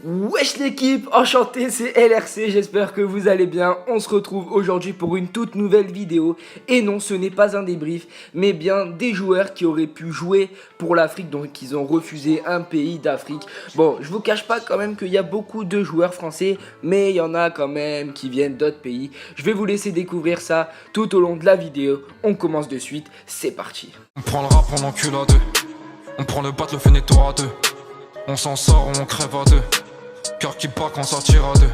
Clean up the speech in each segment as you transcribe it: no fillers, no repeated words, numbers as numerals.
Wesh l'équipe, enchanté, c'est LRC, j'espère que vous allez bien. On se retrouve aujourd'hui pour une toute nouvelle vidéo. Et non, ce n'est pas un débrief, mais bien des joueurs qui auraient pu jouer pour l'Afrique, donc ils ont refusé un pays d'Afrique. Bon, je vous cache pas quand même qu'il y a beaucoup de joueurs français, mais il y en a quand même qui viennent d'autres pays. Je vais vous laisser découvrir ça tout au long de la vidéo. On commence de suite, c'est parti. On prend le rap, on encule à deux. On prend le bat, le fenêtre à deux. On s'en sort, on crève à deux. Cœur qui bat quand ça tire à deux.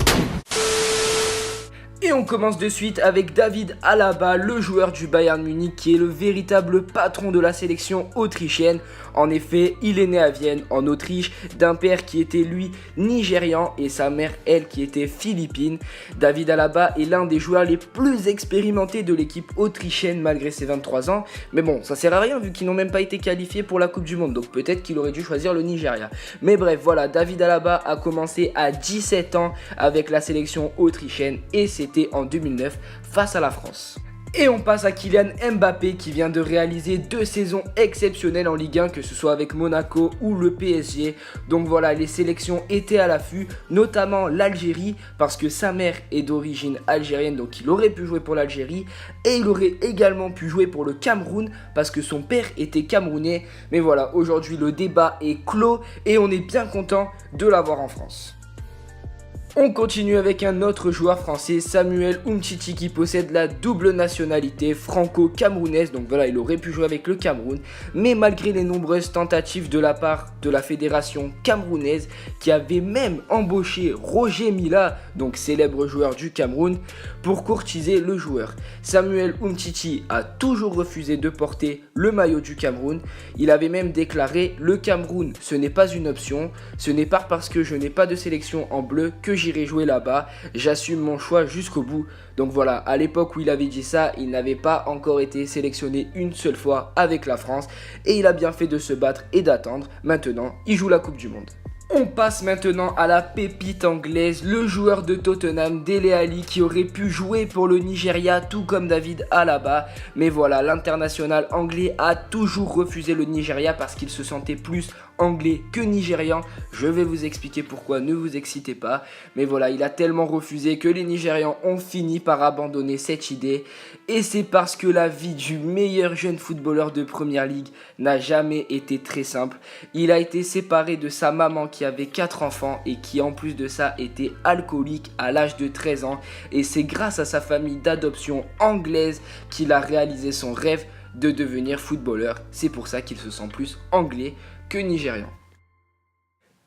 Et on commence de suite avec David Alaba, le joueur du Bayern Munich qui est le véritable patron de la sélection autrichienne. En effet, il est né à Vienne, en Autriche, d'un père qui était lui nigérian et sa mère, elle, qui était philippine. David Alaba est l'un des joueurs les plus expérimentés de l'équipe autrichienne malgré ses 23 ans. Mais bon, ça sert à rien vu qu'ils n'ont même pas été qualifiés pour la Coupe du Monde, donc peut-être qu'il aurait dû choisir le Nigeria. Mais bref, voilà, David Alaba a commencé à 17 ans avec la sélection autrichienne et c'était en 2009 face à la France. Et on passe à Kylian Mbappé qui vient de réaliser 2 saisons exceptionnelles en Ligue 1, que ce soit avec Monaco ou le PSG. Donc voilà, les sélections étaient à l'affût, notamment l'Algérie, parce que sa mère est d'origine algérienne, donc il aurait pu jouer pour l'Algérie. Et il aurait également pu jouer pour le Cameroun, parce que son père était camerounais. Mais voilà, aujourd'hui le débat est clos et on est bien content de l'avoir en France. On continue avec un autre joueur français, Samuel Umtiti, qui possède la double nationalité franco-camerounaise. Donc voilà, il aurait pu jouer avec le Cameroun. Mais malgré les nombreuses tentatives de la part de la fédération camerounaise, qui avait même embauché Roger Mila, donc célèbre joueur du Cameroun, pour courtiser le joueur, Samuel Umtiti a toujours refusé de porter le maillot du Cameroun. Il avait même déclaré: le Cameroun, ce n'est pas une option, ce n'est pas parce que je n'ai pas de sélection en bleu que j'irai jouer là-bas, j'assume mon choix jusqu'au bout. Donc voilà, à l'époque où il avait dit ça, il n'avait pas encore été sélectionné une seule fois avec la France et il a bien fait de se battre et d'attendre. Maintenant, il joue la Coupe du Monde. On passe maintenant à la pépite anglaise, le joueur de Tottenham, Dele Alli, qui aurait pu jouer pour le Nigeria tout comme David Alaba. Mais voilà, l'international anglais a toujours refusé le Nigeria parce qu'il se sentait plus anglais que nigérian. Je vais vous expliquer pourquoi, ne vous excitez pas. Mais voilà, il a tellement refusé que les Nigérians ont fini par abandonner cette idée. Et c'est parce que la vie du meilleur jeune footballeur de Première Ligue n'a jamais été très simple. Il a été séparé de sa maman qui avait 4 enfants et qui en plus de ça était alcoolique à l'âge de 13 ans. Et c'est grâce à sa famille d'adoption anglaise qu'il a réalisé son rêve de devenir footballeur. C'est pour ça qu'il se sent plus anglais que nigérian.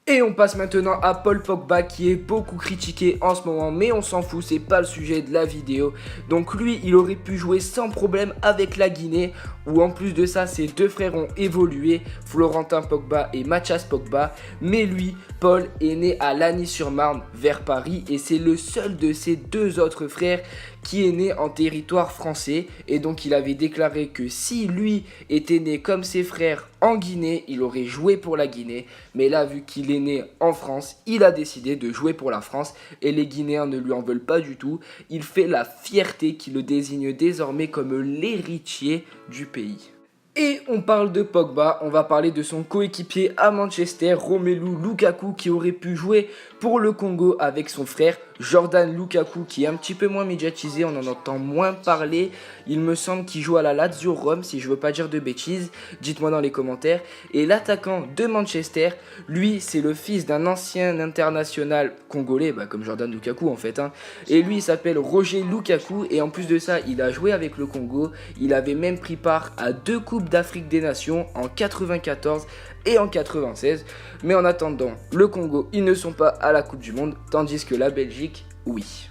Et on passe maintenant à Paul Pogba qui est beaucoup critiqué en ce moment, mais on s'en fout, c'est pas le sujet de la vidéo. Donc lui, il aurait pu jouer sans problème avec la Guinée, où en plus de ça, ses deux frères ont évolué, Florentin Pogba et Mathias Pogba. Mais lui, Paul, est né à Lagny-sur-Marne, vers Paris, et c'est le seul de ses 2 autres frères qui est né en territoire français. Et donc il avait déclaré que si lui était né comme ses frères en Guinée, il aurait joué pour la Guinée. Mais là, vu qu'il est né en France, il a décidé de jouer pour la France et les Guinéens ne lui en veulent pas du tout. Il fait la fierté qui le désigne désormais comme l'héritier du pays. Et on parle de Pogba, on va parler de son coéquipier à Manchester, Romelu Lukaku, qui aurait pu jouer pour le Congo avec son frère Jordan Lukaku, qui est un petit peu moins médiatisé, on en entend moins parler. Il me semble qu'il joue à la Lazio Rome, si je veux pas dire de bêtises, dites-moi dans les commentaires. Et l'attaquant de Manchester, lui, c'est le fils d'un ancien international congolais, comme Jordan Lukaku en fait. Et lui, il s'appelle Roger Lukaku, et en plus de ça, il a joué avec le Congo. Il avait même pris part à 2 Coupes d'Afrique des Nations en 94 et en 96. Mais en attendant, le Congo, ils ne sont pas à la Coupe du Monde, tandis que la Belgique, oui.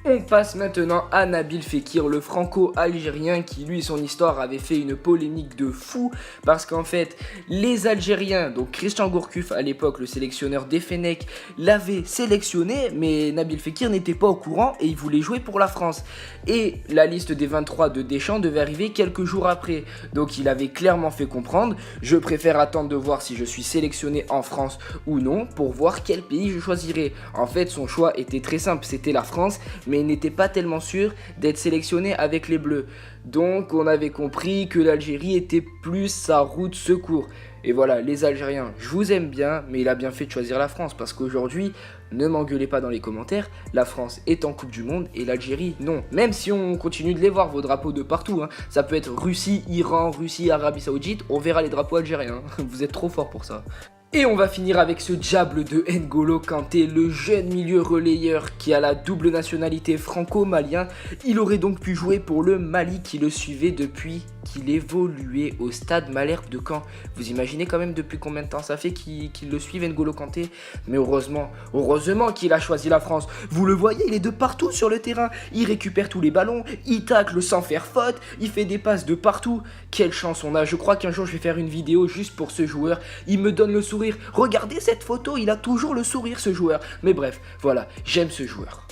On passe maintenant à Nabil Fekir, le franco-algérien qui, lui, son histoire avait fait une polémique de fou parce qu'en fait, les Algériens, donc Christian Gourcuff à l'époque, le sélectionneur d'Efenec, l'avait sélectionné, mais Nabil Fekir n'était pas au courant et il voulait jouer pour la France. Et la liste des 23 de Deschamps devait arriver quelques jours après. Donc il avait clairement fait comprendre: je préfère attendre de voir si je suis sélectionné en France ou non pour voir quel pays je choisirais. En fait, son choix était très simple, c'était la France, mais il n'était pas tellement sûr d'être sélectionné avec les Bleus. Donc on avait compris que l'Algérie était plus sa route secours. Et voilà, les Algériens, je vous aime bien, mais il a bien fait de choisir la France, parce qu'aujourd'hui, ne m'engueulez pas dans les commentaires, la France est en Coupe du Monde et l'Algérie, non. Même si on continue de les voir, vos drapeaux de partout, hein. Ça peut être Russie, Iran, Russie, Arabie Saoudite, on verra les drapeaux algériens. Vous êtes trop forts pour ça. Et on va finir avec ce diable de N'Golo Kanté, le jeune milieu relayeur qui a la double nationalité franco-malien. Il aurait donc pu jouer pour le Mali qui le suivait depuis qu'il évoluait au stade Malherbe de Caen. Vous imaginez quand même depuis combien de temps ça fait qu'il le suive N'Golo Kanté? Mais heureusement qu'il a choisi la France. Vous le voyez, il est de partout sur le terrain. Il récupère tous les ballons, il tacle sans faire faute, il fait des passes de partout. Quelle chance on a. Je crois qu'un jour je vais faire une vidéo juste pour ce joueur. Il me donne le sourire. Regardez cette photo, il a toujours le sourire ce joueur. Mais bref, voilà, j'aime ce joueur.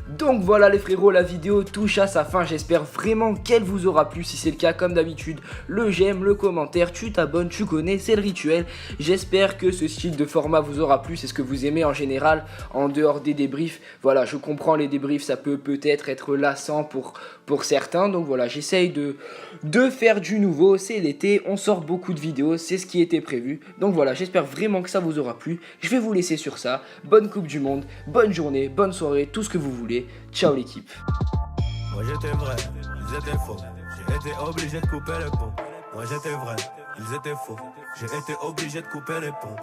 Donc voilà les frérots, la vidéo touche à sa fin, j'espère vraiment qu'elle vous aura plu. Si c'est le cas, comme d'habitude, le j'aime, le commentaire, tu t'abonnes, tu connais, c'est le rituel. J'espère que ce style de format vous aura plu, c'est ce que vous aimez en général, en dehors des débriefs. Voilà, je comprends les débriefs, ça peut peut-être être lassant pour certains. Donc voilà, j'essaye de faire du nouveau, c'est l'été, on sort beaucoup de vidéos, c'est ce qui était prévu. Donc voilà, j'espère vraiment que ça vous aura plu. Je vais vous laisser sur ça, bonne Coupe du Monde, bonne journée, bonne soirée, tout ce que vous voulez. Ciao l'équipe. Moi j'étais vrai, ils étaient faux. J'ai été obligé de couper les ponts. Moi j'étais vrai, ils étaient faux. J'ai été obligé de couper les ponts.